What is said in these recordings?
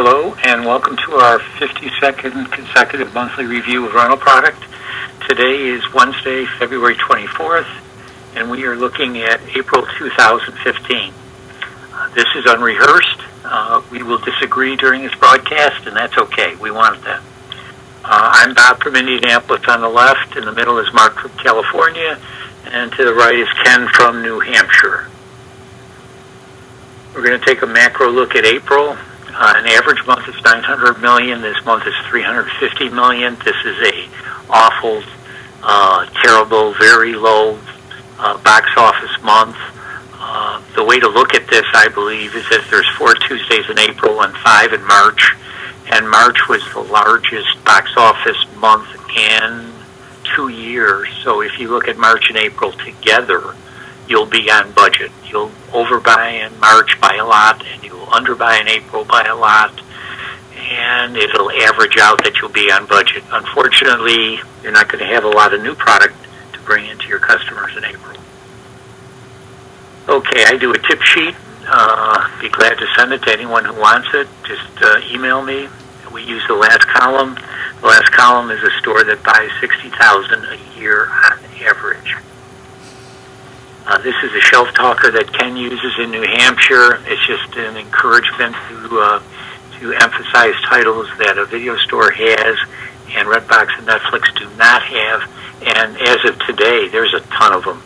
Hello, and welcome to our 52nd consecutive monthly review of rental product. Today is Wednesday, February 24th, and we are looking at April 2015. This is unrehearsed. We will disagree during this broadcast, and that's okay. We wanted that. I'm Bob from Indianapolis on the left. In the middle is Mark from California, and to the right is Ken from New Hampshire. We're going to take a macro look at April. An average month is 900 million. This month is 350 million. This is a awful, terrible, very low box office month. The way to look at this, I believe, is that there's 4 Tuesdays in April and 5 in March. And March was the largest box office month in 2 years. So if you look at March and April together, you'll be on budget. You'll overbuy in March by a lot, and you'll underbuy in April by a lot, and it'll average out that you'll be on budget. Unfortunately, you're not going to have a lot of new product to bring into your customers in April. Okay, I do a tip sheet. Be glad to send it to anyone who wants it. Just email me. We use the last column. The last column is a store that buys $60,000 a year on average. This is a shelf talker that Ken uses in New Hampshire. It's just an encouragement to emphasize titles that a video store has and Redbox and Netflix do not have. And as of today, there's a ton of them.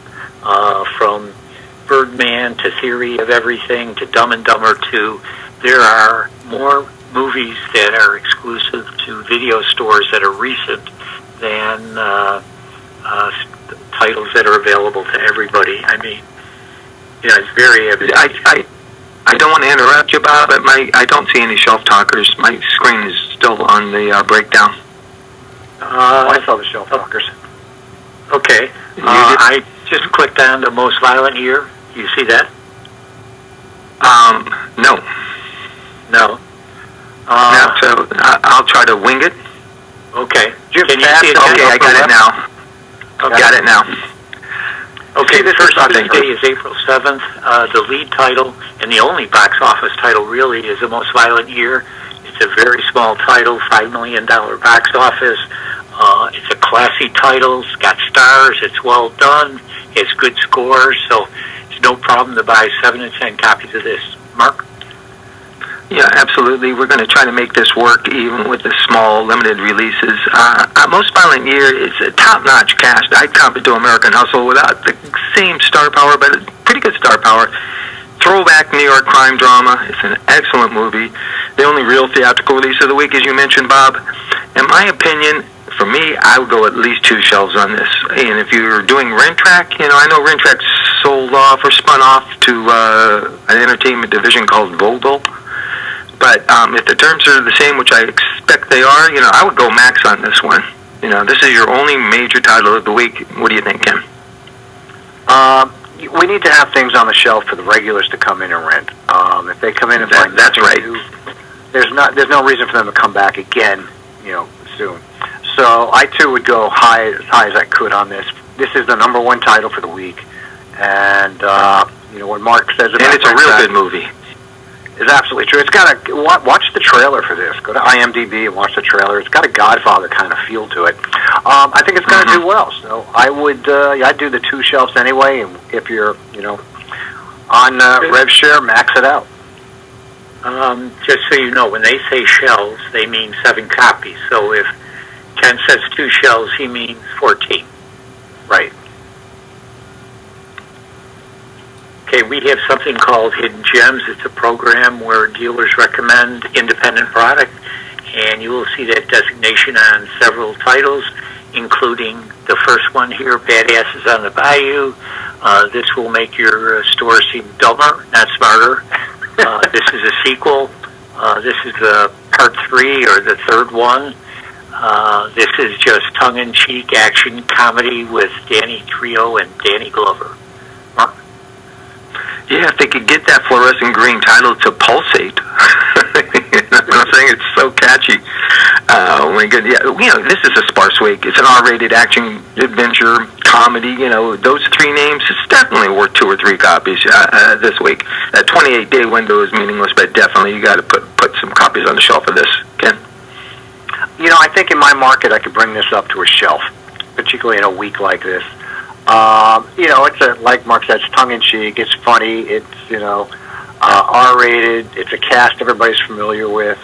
From Birdman to Theory of Everything to Dumb and Dumber 2, there are more movies that are exclusive to video stores that are recent than titles that are available to everybody. I mean, yeah, it's very evident. I don't want to interrupt you, Bob, but I don't see any shelf talkers. My screen is still on the breakdown. I saw the shelf talkers. Okay. I just clicked on the most violent year. You see that? No. No. So I'll try to wing it. Okay. Can you see it? Okay, I got it now. Okay. Got it now. Okay, the first Tuesday is April 7th. The lead title, and the only box office title really, is The Most Violent Year. It's a very small title, $5 million box office. It's a classy title. It's got stars. It's well done. It's good scores, so it's no problem to buy 7 to 10 copies of this. Mark? Yeah, absolutely. We're going to try to make this work even with the small, limited releases. Most Violent Year is a top-notch cast. I'd comp it to American Hustle without the same star power, but pretty good star power. Throwback New York crime drama. It's an excellent movie. The only real theatrical release of the week, as you mentioned, Bob. In my opinion, for me, I would go at least 2 shelves on this. And if you're doing Rent Track, I know Rent Track sold off or spun off to an entertainment division called Vogel. But if the terms are the same, which I expect they are, I would go max on this one. This is your only major title of the week. What do you think, Ken? We need to have things on the shelf for the regulars to come in and rent. If they come in and find that's right. There's no reason for them to come back again, soon. So I too would go high as I could on this. This is the number 1 title for the week, and what Mark says about and it's a real good movie. Is absolutely true. It's got watch the trailer for this. Go to IMDb and watch the trailer. It's got a Godfather kind of feel to it. I think it's going to do well. So I would, I'd do the 2 shelves anyway. And if you're, on RevShare, max it out. Just so you know, when they say shelves, they mean 7 copies. So if Ken says 2 shelves, he means 14. Right. Okay, we have something called Hidden Gems. It's a program where dealers recommend independent product, and you will see that designation on several titles, including the first one here, Asses On the Bayou. This will make your store seem dumber, not smarter. This is a sequel. This is the part 3 or the 3rd one. This is just tongue-in-cheek action comedy with Danny Trejo and Danny Glover. Yeah, if they could get that fluorescent green title to pulsate. I'm saying it's so catchy. Oh my goodness. Yeah, this is a sparse week. It's an R-rated action adventure comedy. Those 3 names, it's definitely worth 2 or 3 copies this week. That 28-day window is meaningless, but definitely you got to put some copies on the shelf of this, Ken? I think in my market I could bring this up to a shelf, particularly in a week like this. It's like Mark said, it's tongue-in-cheek, it's funny, it's, R-rated, it's a cast everybody's familiar with.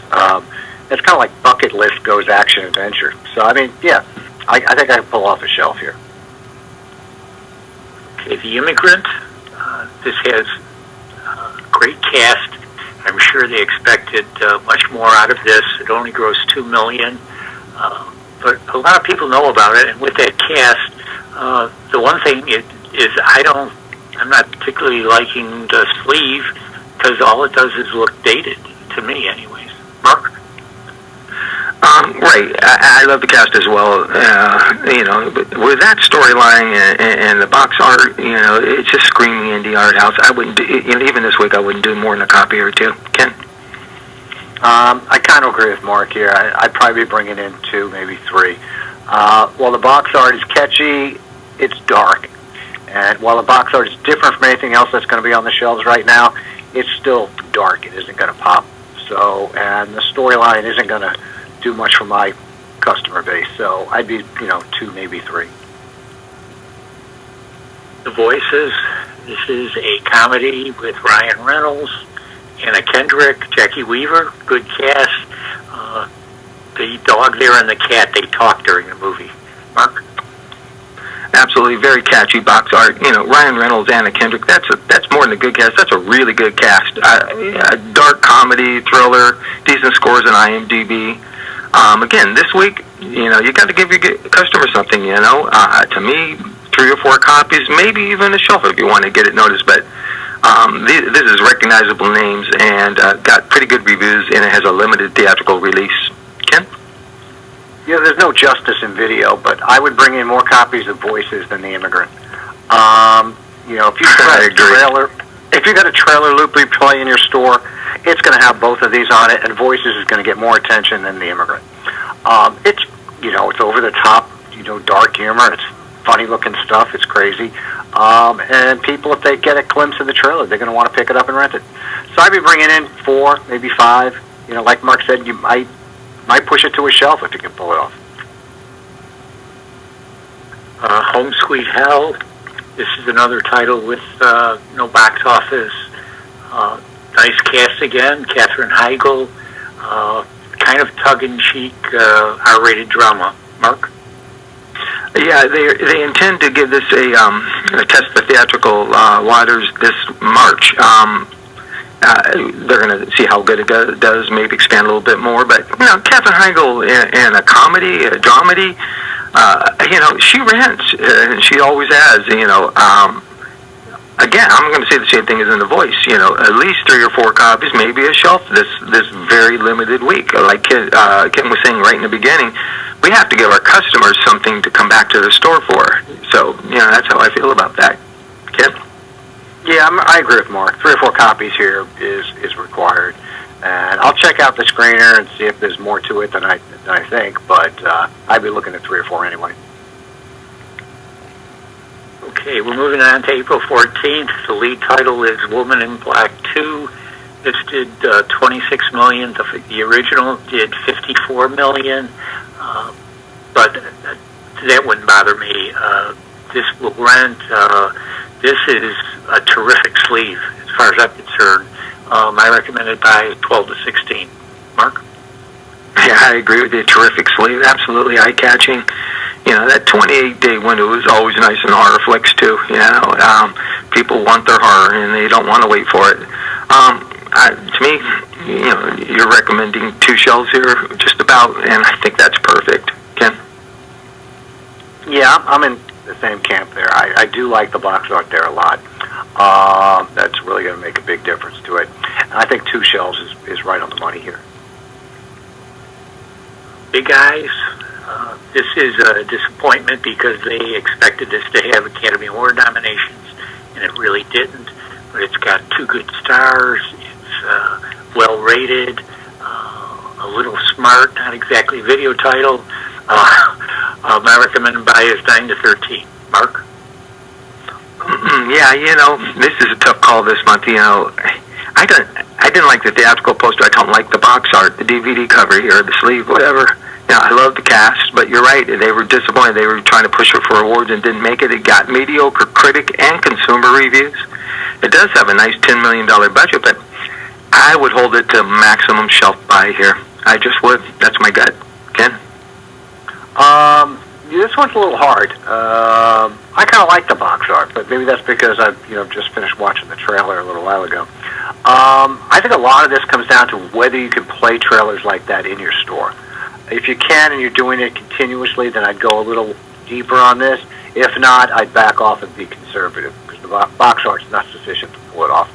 It's kind of like bucket list goes action adventure. So, I think I can pull off a shelf here. Okay, The Immigrant. This has great cast. I'm sure they expected much more out of this. It only grossed $2 million. But a lot of people know about it, and with that cast, the one thing is I'm not particularly liking the sleeve because all it does is look dated to me, anyways. Mark? Right. I love the cast as well. But with that storyline and the box art, it's just screaming indie art house. I wouldn't, even this week, I wouldn't do more than a copy or two. Ken? I kind of agree with Mark here. I'd probably be bringing in 2, maybe 3. While the box art is catchy, it's dark. And while the box art is different from anything else that's going to be on the shelves right now, it's still dark. It isn't going to pop. So, and the storyline isn't going to do much for my customer base. So I'd be, 2, maybe 3. The Voices. This is a comedy with Ryan Reynolds, Anna Kendrick, Jackie Weaver, good cast. The dog there and the cat, they talk during the movie. Mark? Absolutely, very catchy box art. Ryan Reynolds, Anna Kendrick, that's more than a good cast. That's a really good cast. Dark comedy, thriller, decent scores on IMDb. Again, this week, you got to give your customer something, To me, 3 or 4 copies, maybe even a shelf if you want to get it noticed, but this is recognizable names and got pretty good reviews, and it has a limited theatrical release. Ken? Yeah, there's no justice in video, but I would bring in more copies of Voices than The Immigrant. If you've got a trailer loop replay in your store, it's going to have both of these on it, and Voices is going to get more attention than The Immigrant. It's over the top, dark humor. It's funny looking stuff. It's crazy. And people, if they get a glimpse of the trailer, they're going to want to pick it up and rent it. So I'd be bringing in 4, maybe 5. Like Mark said, you might push it to a shelf if you can pull it off. Home Sweet Hell. This is another title with no box office. Nice cast again. Katherine Heigl. Kind of tongue-in-cheek R-rated drama. Mark? Yeah, they intend to give this a test the theatrical waters this March. They're going to see how good it does, maybe expand a little bit more. But, Katherine Heigl in a comedy, a dramedy, she rents, and she always has, Again, I'm going to say the same thing as in The Voice, at least 3 or 4 copies, maybe a shelf this very limited week. Like Ken was saying right in the beginning, we have to give our customers something to come back to the store for. So, that's how I feel about that. Ken? Yeah, I agree with Mark. 3 or 4 copies here is required. And I'll check out the screener and see if there's more to it than I think, but I'd be looking at 3 or 4 anyway. Okay, we're moving on to April 14th. The lead title is Woman in Black 2. This did $26 million. The original did $54 million. But that wouldn't bother me. This will rent. This is a terrific sleeve, as far as I'm concerned. I recommended by 12 to 16. Mark? Yeah, I agree with you. Terrific sleeve. Absolutely eye-catching. That 28-day window is always nice in horror flicks, too. People want their horror, and they don't want to wait for it. To me, you're recommending 2 shelves here, just about, and I think that's perfect. Ken? Yeah, I'm in the same camp there. I do like the box art there a lot. That's really going to make a big difference to it. And I think 2 shelves is right on the money here. Big Eyes. This is a disappointment because they expected this to have Academy Award nominations, and it really didn't. But it's got 2 good stars. It's well rated, a little smart, not exactly video title. My recommended buy is 9 to 13. Mark? Yeah, this is a tough call this month. I didn't like the theatrical poster. I don't like the box art, the DVD cover here, the sleeve, whatever. Yeah, I love the cast, but you're right. They were disappointed. They were trying to push it for awards and didn't make it. It got mediocre critic and consumer reviews. It does have a nice $10 million budget, but I would hold it to maximum shelf buy here. I just would. That's my gut. Ken? This one's a little hard. I kind of like the box art, but maybe that's because I've just finished watching the trailer a little while ago. I think a lot of this comes down to whether you can play trailers like that in your store. If you can and you're doing it continuously, then I'd go a little deeper on this. If not, I'd back off and be conservative because the box art's not sufficient to pull it off.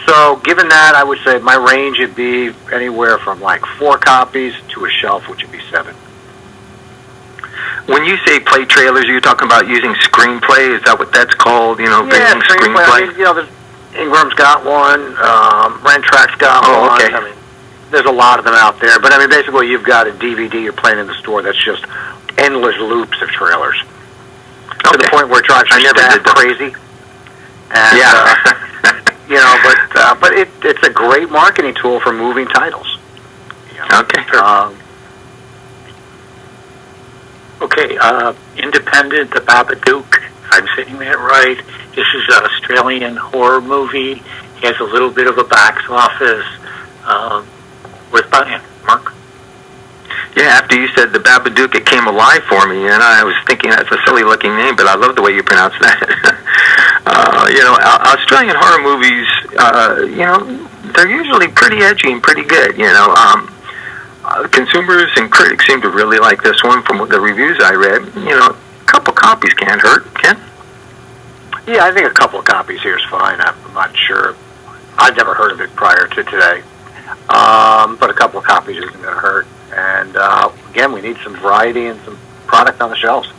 So given that, I would say my range would be anywhere from like 4 copies to a shelf, which would be 7. When you say play trailers, are you talking about using screenplay? Is that what that's called? Yeah, screenplay. I mean, Ingram's got one. Rent-Track's got one. Okay. I mean, there's a lot of them out there. But I mean, basically, you've got a DVD you're playing in the store that's just endless loops of trailers to the point where it drives your staff crazy. And, but it's a great marketing tool for moving titles. Okay. Okay, Independent, the Babadook, if I'm saying that right. This is an Australian horror movie. Has a little bit of a box office. Worth buying. Mark? Yeah, after you said the Babadook, it came alive for me, and I was thinking that's a silly-looking name, but I love the way you pronounce that. Australian horror movies, they're usually pretty edgy and pretty good, consumers and critics seem to really like this one from the reviews I read. A couple copies can't hurt, Ken? Yeah, I think a couple of copies here is fine. I'm not sure. I've never heard of it prior to today. But a couple of copies isn't going to hurt. And again, we need some variety and some product on the shelves.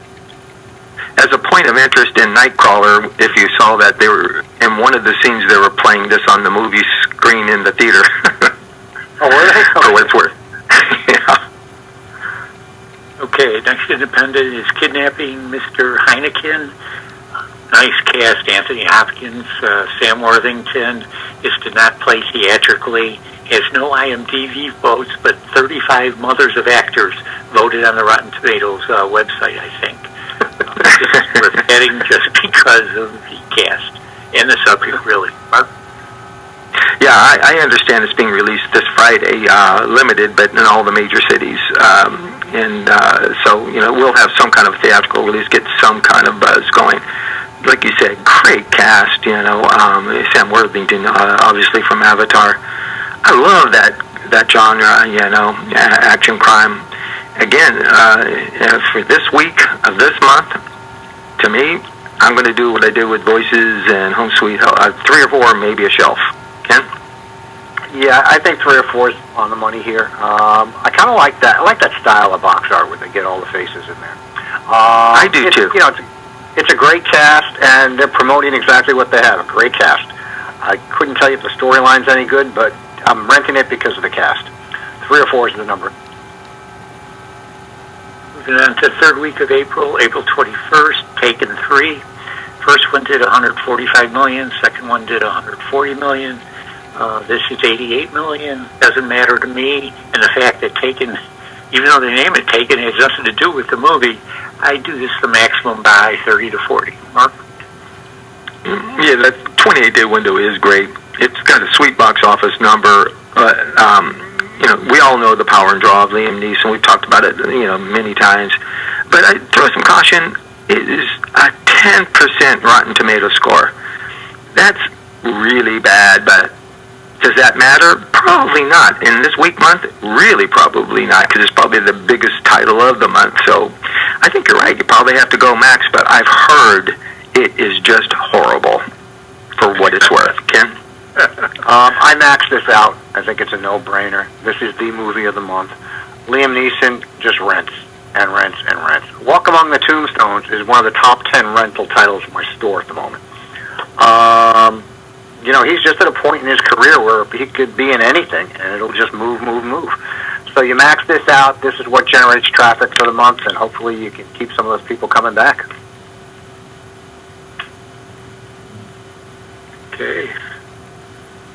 As a point of interest in Nightcrawler, if you saw that they were in one of the scenes, they were playing this on the movie screen in the theater. Oh, were they? For what it's worth. Yeah. Okay, next Independent is Kidnapping Mr. Heineken. Nice cast, Anthony Hopkins, Sam Worthington. This did not play theatrically. Has no IMDb votes, but 35 mothers of actors voted on the Rotten Tomatoes website, I think. This is worth getting just because of the cast and the subject, really. Mark? Yeah, I understand it's being released this Friday, limited, but in all the major cities. So we'll have some kind of theatrical release, get some kind of buzz going. Like you said, great cast, Sam Worthington, obviously from Avatar. I love that genre, action crime. Again, for this week of this month, to me, I'm going to do what I did with Voices and Home Sweet Home. 3 or 4, maybe a shelf. Ken? Yeah, I think 3 or 4 is on the money here. I kind of like that. I like that style of box art where they get all the faces in there. I do too. It's a great cast, and they're promoting exactly what they have, a great cast. I couldn't tell you if the storyline's any good, but I'm renting it because of the cast. 3 or 4 is the number. Moving on to the 3rd week of April, April 21st, Taken 3. First one did 145 million, second one did 140 million. This is 88 million. Doesn't matter to me. And the fact that Taken, even though they name it Taken, has nothing to do with the movie, I do this the maximum by 30 to 40. Mark? Yeah, that 28-day window is great. It's got a sweet box office number. We all know the power and draw of Liam Neeson. We've talked about it, many times. But I throw some caution. It is a 10% Rotten Tomato score. That's really bad, but does that matter? Probably not. In this week month, really probably not, because it's probably the biggest title of the month. So I think you're right. You probably have to go max, but I've heard it is just horrible for what it's worth. Ken? I maxed this out. I think it's a no-brainer. This is the movie of the month. Liam Neeson just rents and rents and rents. Walk Among the Tombstones is one of the top 10 rental titles in my store at the moment. He's just at a point in his career where he could be in anything, and it'll just move. So you max this out. This is what generates traffic for the month, and hopefully you can keep some of those people coming back. Okay.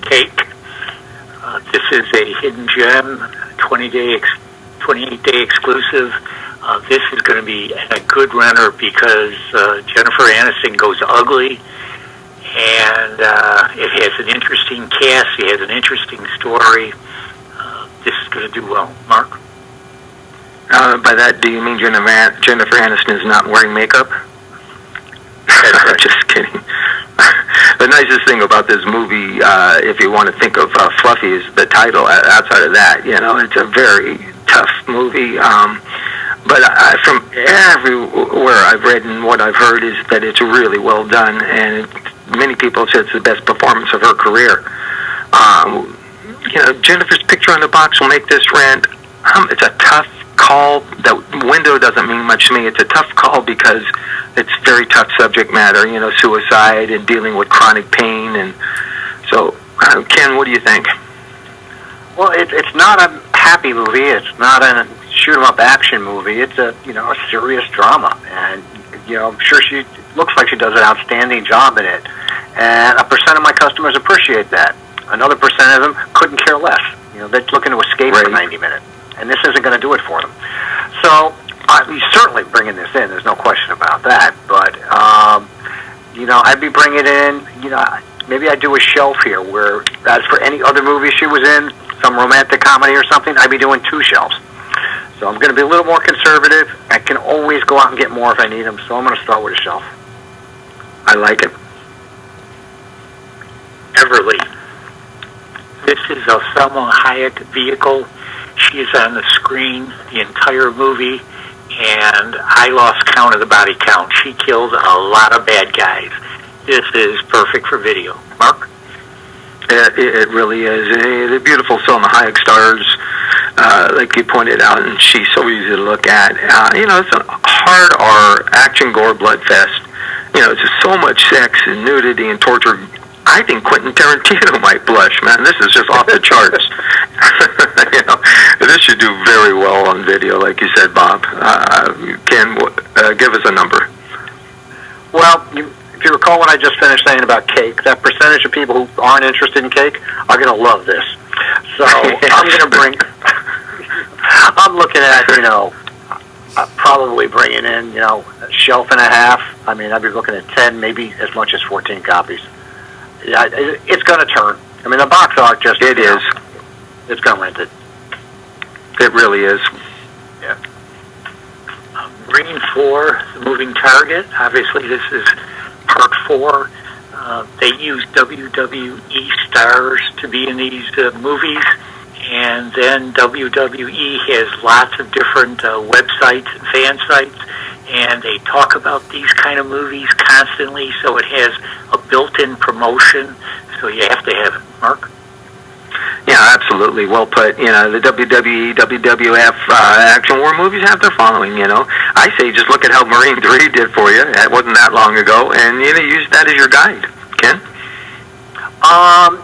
Cake. This is a hidden gem, 28-day exclusive. This is going to be a good renter because Jennifer Aniston goes ugly, and it has an interesting cast. It has an interesting story. This is going to do well. Mark? By that, do you mean Jennifer Aniston is not wearing makeup? I'm just kidding. The nicest thing about this movie, if you want to think of Fluffy, is the title. Outside of that, it's a very tough movie. But from everywhere I've read and what I've heard is that it's really well done, and many people say it's the best performance of her career. Jennifer's picture on the box will make this rent. It's a tough call. That window doesn't mean much to me. It's a tough call because it's very tough subject matter, suicide and dealing with chronic pain. And so, Ken, what do you think? Well, it's not a happy movie. It's not a shoot-'em-up action movie. It's a serious drama, and I'm sure she looks like she does an outstanding job in it. And a percent of my customers appreciate that. Another percent of them couldn't care less. They're looking to escape for 90 minutes, and this isn't going to do it for them. So he's certainly bringing this in. There's no question about that. But I'd be bringing in. Maybe I'd do a shelf here where, as for any other movie she was in, some romantic comedy or something, I'd be doing 2 shelves. So I'm going to be a little more conservative. I can always go out and get more if I need them. So I'm going to start with a shelf. I like it. Everly. This is a Selma Hayek vehicle. She is on the screen the entire movie, and I lost count of the body count. She killed a lot of bad guys. This is perfect for video. Mark? It really is. The beautiful Selma Hayek stars, like you pointed out, and she's so easy to look at. It's a hard R, action, gore, blood fest. It's just so much sex and nudity and torture. I think Quentin Tarantino might blush, man. This is just off the charts. This should do very well on video, like you said, Bob. Ken, give us a number. Well, if you recall what I just finished saying about cake, that percentage of people who aren't interested in cake are going to love this. So I'm going to bring. I'm looking at probably bringing in a shelf and a half. I mean, I'd be looking at 10, maybe as much as 14 copies. Yeah, it's going to turn. I mean, the box art just... It is. It's going to rent it. It really is. Yeah. Bringing 4, The Moving Target. Obviously, this is part 4. They use WWE stars to be in these movies. And then WWE has lots of different websites and fan sites, and they talk about these kind of movies constantly, so it has a built-in promotion, so you have to have it. Mark? Yeah, absolutely. Well put. The WWE, WWF action war movies have their following, I say just look at how Marine 3 did for you. That wasn't that long ago, and, use that as your guide. Ken?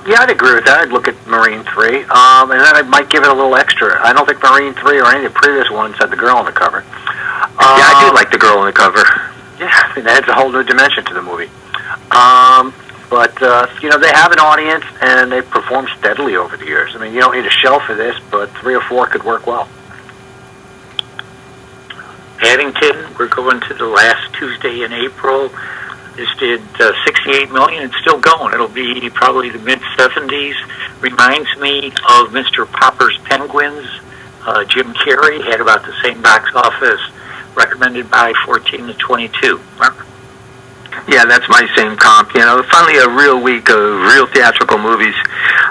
Yeah, I'd agree with that. I'd look at Marine 3, and then I might give it a little extra. I don't think Marine 3 or any of the previous ones had the girl on the cover. Yeah, I do like the girl on the cover. Yeah, it adds a whole new dimension to the movie. But they have an audience, and they've performed steadily over the years. I mean, you don't need a shelf for this, but 3 or 4 could work well. Paddington, we're going to the last Tuesday in April. This did $68 million. It's still going. It'll be probably the mid-70s. Reminds me of Mr. Popper's Penguins. Jim Carrey had about the same box office, recommended by 14 to 22. Mark? Yeah, that's my same comp. Finally a real week of real theatrical movies.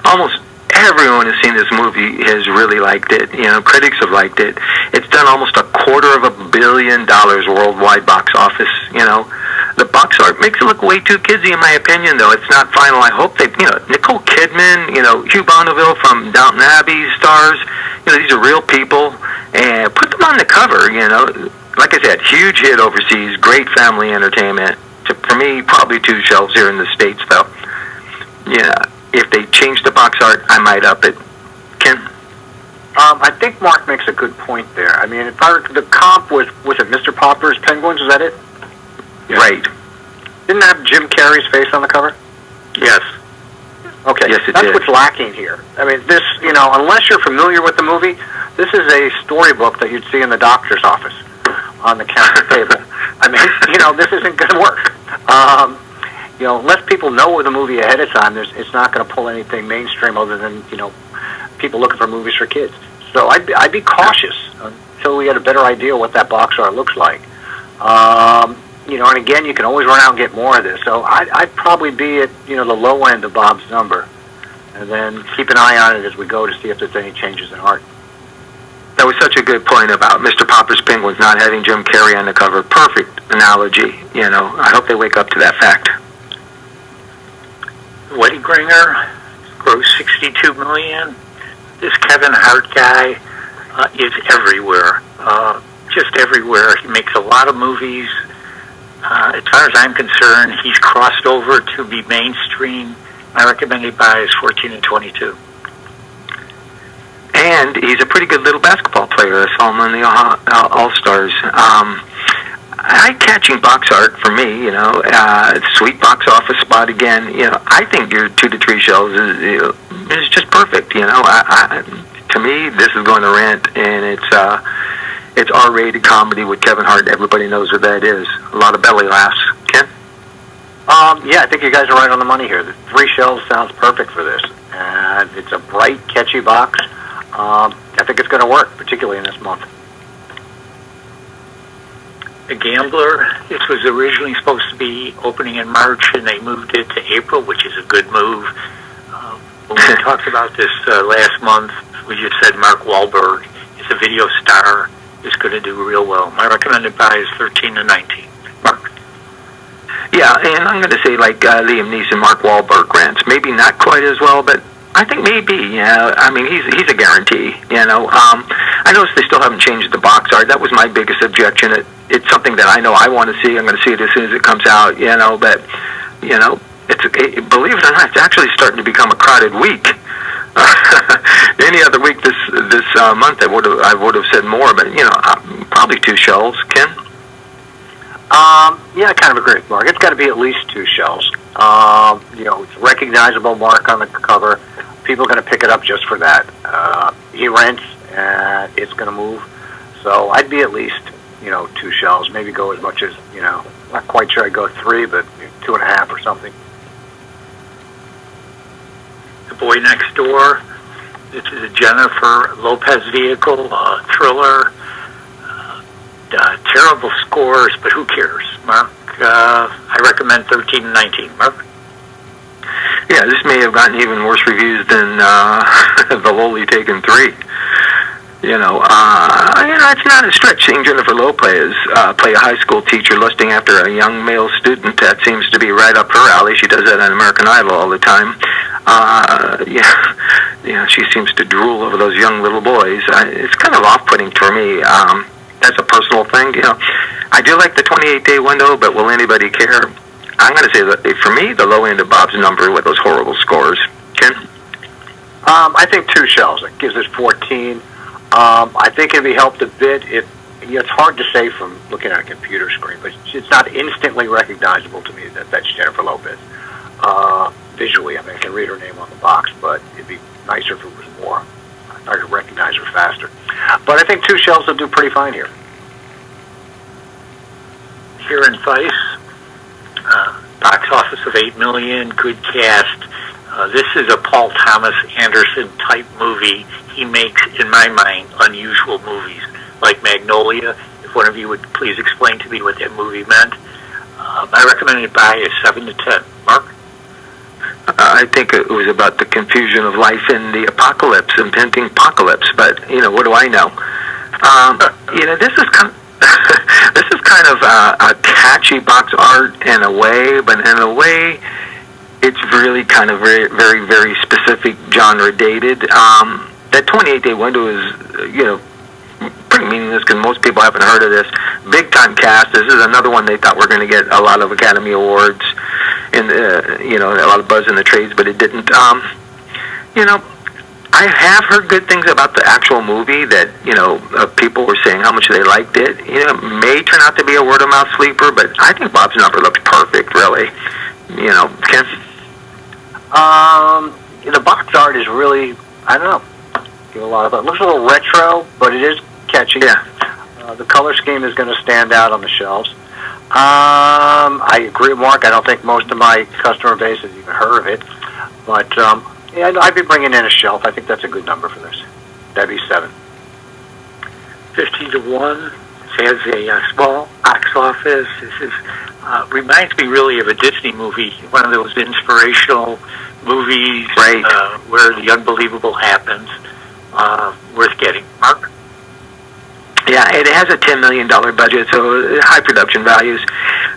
Almost everyone who's seen this movie has really liked it. Critics have liked it. It's done almost $250 million worldwide box office. The box art makes it look way too kidsy, in my opinion, though. It's not final. I hope they, Nicole Kidman, Hugh Bonneville from Downton Abbey stars. These are real people, and put them on the cover. Like I said, huge hit overseas, great family entertainment. For me, probably 2 shelves here in the States, though. Yeah, if they change the box art, I might up it. Ken? I think Mark makes a good point there. I mean, the comp was it Mr. Popper's Penguins? Was that it? Yeah. Right. Didn't it have Jim Carrey's face on the cover? Yes. Okay, Yes, it that's did. what's lacking here. I mean, this, unless you're familiar with the movie, this is a storybook that you'd see in the doctor's office on the counter table. I mean, this isn't going to work. Unless people know the movie ahead of time, it's not going to pull anything mainstream other than, people looking for movies for kids. So I'd be cautious until we get a better idea what that box art looks like. And again, you can always run out and get more of this. So I'd probably be at, the low end of Bob's number, and then keep an eye on it as we go to see if there's any changes in art. That was such a good point about Mr. Popper's Penguins not having Jim Carrey on the cover. Perfect analogy. I hope they wake up to that fact. Wedding Ringer grossed $62 million. This Kevin Hart guy is everywhere, just everywhere. He makes a lot of movies. As far as I'm concerned, he's crossed over to be mainstream. My recommended buy is 14 and 22. And he's a pretty good little basketball player. I saw him on the All-Stars. Eye-catching box art for me, sweet box office spot again. I think your 2 to 3 shells is just perfect. To me, this is going to rent, and it's R-rated comedy with Kevin Hart. Everybody knows what that is. A lot of belly laughs. Ken? Yeah, I think you guys are right on the money here. The 3 shells sounds perfect for this, and it's a bright, catchy box. I think it's going to work, particularly in this month. The Gambler, this was originally supposed to be opening in March, and they moved it to April, which is a good move. When we talked about this last month, we just said Mark Wahlberg is a video star, is going to do real well. My recommended buy is 13 to 19. Mark? Yeah, and I'm going to say like Liam Neeson, Mark Wahlberg rents. Maybe not quite as well, but I think maybe. I mean, he's a guarantee. I noticed they still haven't changed the box art. That was my biggest objection. It's something that I know I want to see. I'm going to see it as soon as it comes out. But believe it or not, it's actually starting to become a crowded week. Any other week this month, I would have said more, but probably 2 shells. Ken? Yeah, I kind of agree with Mark. It's got to be at least 2 shells. It's a recognizable mark on the cover. People are going to pick it up just for that. He rents, and it's going to move. So I'd be at least, 2 shells. Maybe go as much as, not quite sure I'd go 3, but 2.5 or something. The Boy Next Door. This is a Jennifer Lopez vehicle, thriller. Terrible scores, but who cares? Mark, I recommend 13 and 19. Mark? Yeah, this may have gotten even worse reviews than The Lowly Taken 3. It's not a stretch seeing Jennifer Lopez play a high school teacher lusting after a young male student. That seems to be right up her alley. She does that on American Idol all the time. She seems to drool over those young little boys. It's kind of off-putting for me. That's a personal thing. I do like the 28-day window, but will anybody care? I'm going to say that for me, the low end of Bob's number with those horrible scores. Ken? I think 2 shells. It gives us 14. I think it'd be helped a bit if it's hard to say from looking at a computer screen, but it's not instantly recognizable to me that that's Jennifer Lopez. Visually, I mean, I can read her name on the box, but it'd be nicer if it was more. I could recognize her faster. But I think 2 shells will do pretty fine here. Here in Vice, box office of $8 million, good cast. This is a Paul Thomas Anderson type movie. He makes, in my mind, unusual movies like Magnolia. If one of you would please explain to me what that movie meant. My recommended buy is 7 to 10. Mark? I think it was about the confusion of life in the apocalypse, impending apocalypse. But what do I know? This is kind of a catchy box art in a way, but in a way, it's really kind of very, very, very specific genre dated. That 28-day window is, pretty meaningless because most people haven't heard of this. Big time cast. This is another one they thought were going to get a lot of Academy Awards and a lot of buzz in the trades, but it didn't. I have heard good things about the actual movie that people were saying how much they liked it. It may turn out to be a word of mouth sleeper, but I think Bob's number looks perfect. Really, Ken. The box art is really, I don't know, give a lot of thought. It looks a little retro, but it is catchy. Yeah. The color scheme is going to stand out on the shelves. I agree with Mark. I don't think most of my customer base has even heard of it. But, yeah, I'd be bringing in a shelf. I think that's a good number for this. That'd be 7. 50 to 1. It has a small box office. This is reminds me really of a Disney movie, one of those inspirational movies, Right. Where the unbelievable happens. Worth getting. Mark? Yeah, it has a $10 million budget, so high production values.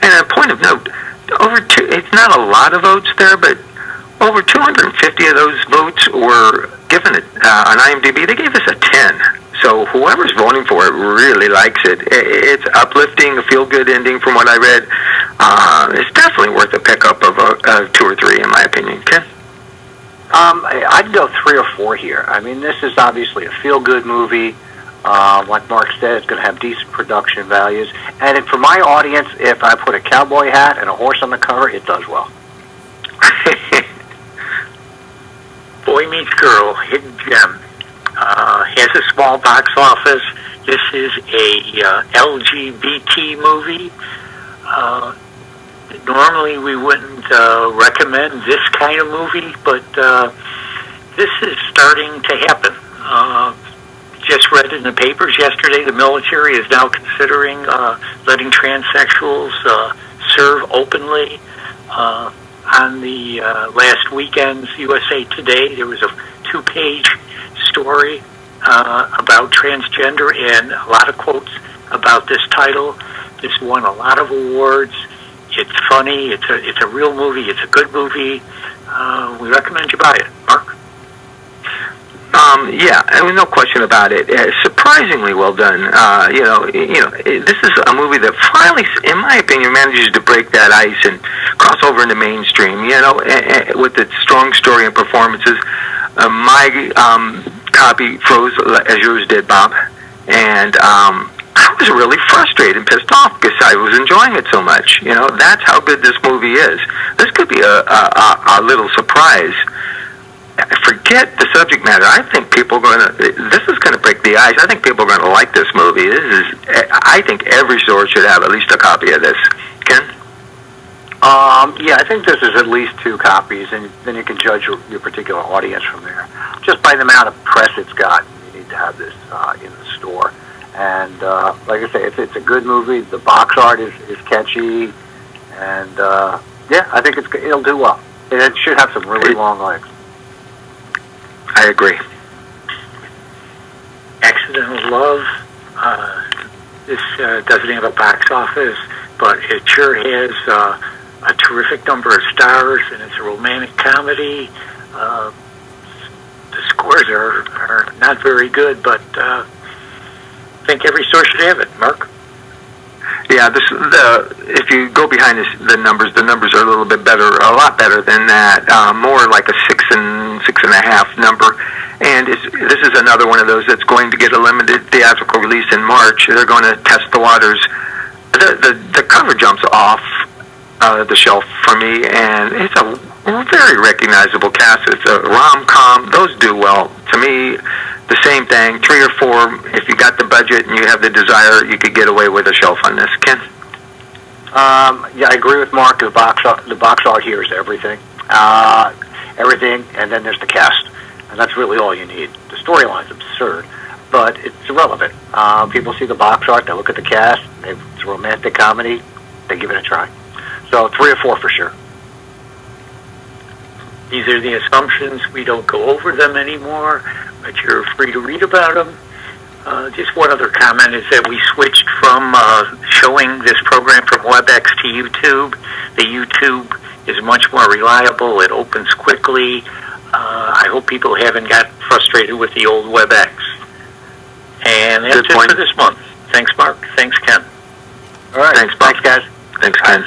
And a point of note, it's not a lot of votes there, but over 250 of those votes were given it on IMDb. They gave us a 10. So whoever's voting for it really likes it. It's uplifting, a feel-good ending from what I read. It's definitely worth a pickup of a 2 or 3, in my opinion. Ken? I'd go 3 or 4 here. I mean, this is obviously a feel-good movie. Like Mark said, it's going to have decent production values. And for my audience, if I put a cowboy hat and a horse on the cover, it does well. Boy Meets Girl, hidden gem. Has a small box office. This is a LGBT movie. Normally we wouldn't recommend this kind of movie, but this is starting to happen. Just read in the papers yesterday, the military is now considering letting transsexuals serve openly. On the last weekend's USA Today, there was a 2-page story about transgender and a lot of quotes about this title. This won a lot of awards. It's funny. It's a real movie. It's a good movie. We recommend you buy it. Mark? Yeah, I mean, no question about it. Surprisingly well done. This is a movie that finally, in my opinion, manages to break that ice and cross over into mainstream. With its strong story and performances. My copy froze as yours did, Bob, and I was really frustrated and pissed off because I was enjoying it so much. That's how good this movie is. This could be a little surprise. Forget the subject matter. I think this is going to break the ice. I think people are going to like this movie. I think every store should have at least a copy of this. Ken? Yeah, I think this is at least 2 copies, and then you can judge your particular audience from there. Just by the amount of press it's got, you need to have this in the store. And like I say, it's a good movie. The box art is catchy, and yeah, I think it'll do well. And it should have some really long legs. I agree. Accidental Love. This doesn't have a box office, but it sure has a terrific number of stars, and it's a romantic comedy. The scores are not very good, but I think every store should have it. Mark? Yeah, if you go behind the numbers are a little bit better, a lot better than that. More like a 6 and 6.5 number. And this is another one of those that's going to get a limited theatrical release in March. They're going to test the waters. The cover jumps off the shelf for me, and it's a very recognizable cast. It's a rom-com. Those do well. To me, the same thing, 3 or 4. If you got the budget and you have the desire, you could get away with a shelf on this. Ken? Yeah, I agree with Mark. The box art here is everything. Everything, and then there's the cast. And that's really all you need. The storyline's absurd, but it's irrelevant. People see the box art, they look at the cast, it's a romantic comedy, they give it a try. So 3 or 4 for sure. These are the assumptions. We don't go over them anymore, but you're free to read about them. Just one other comment is that we switched from showing this program from WebEx to YouTube. The YouTube is much more reliable. It opens quickly. I hope people haven't got frustrated with the old WebEx. And that's it for this month. Thanks, Mark. Thanks, Ken. All right. Thanks, Bob. Thanks, guys. Thanks, Ken.